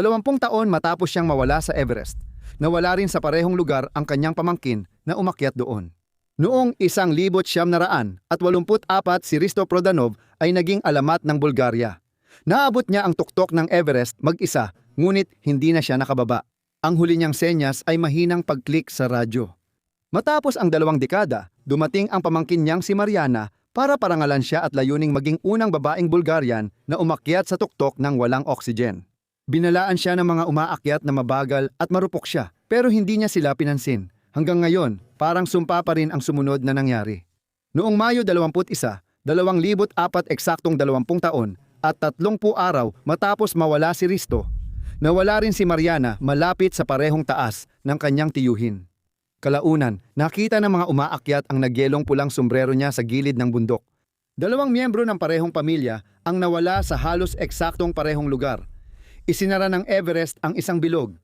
20 taon matapos siyang mawala sa Everest, nawala rin sa parehong lugar ang kanyang pamangkin na umakyat doon. Noong 1984 si Risto Prodanov ay naging alamat ng Bulgaria. Naabot niya ang tuktok ng Everest mag-isa, ngunit hindi na siya nakababa. Ang huli niyang senyas ay mahinang pag-click sa radyo. Matapos ang 2 dekada, dumating ang pamangkin niyang si Mariana para parangalan siya at layuning maging unang babaeng Bulgarian na umakyat sa tuktok ng walang oxygen. Binalaan siya ng mga umaakyat na mabagal at marupok siya, pero hindi niya sila pinansin. Hanggang ngayon, parang sumpa pa rin ang sumunod na nangyari. Noong Mayo 21, 2004 eksaktong 20 taon at 30 araw matapos mawala si Risto, nawala rin si Mariana malapit sa parehong taas ng kanyang tiyuhin. Kalaunan, nakita ng mga umaakyat ang nagyelong pulang sombrero niya sa gilid ng bundok. 2 miyembro ng parehong pamilya ang nawala sa halos eksaktong parehong lugar. Isinara ng Everest ang isang bilog,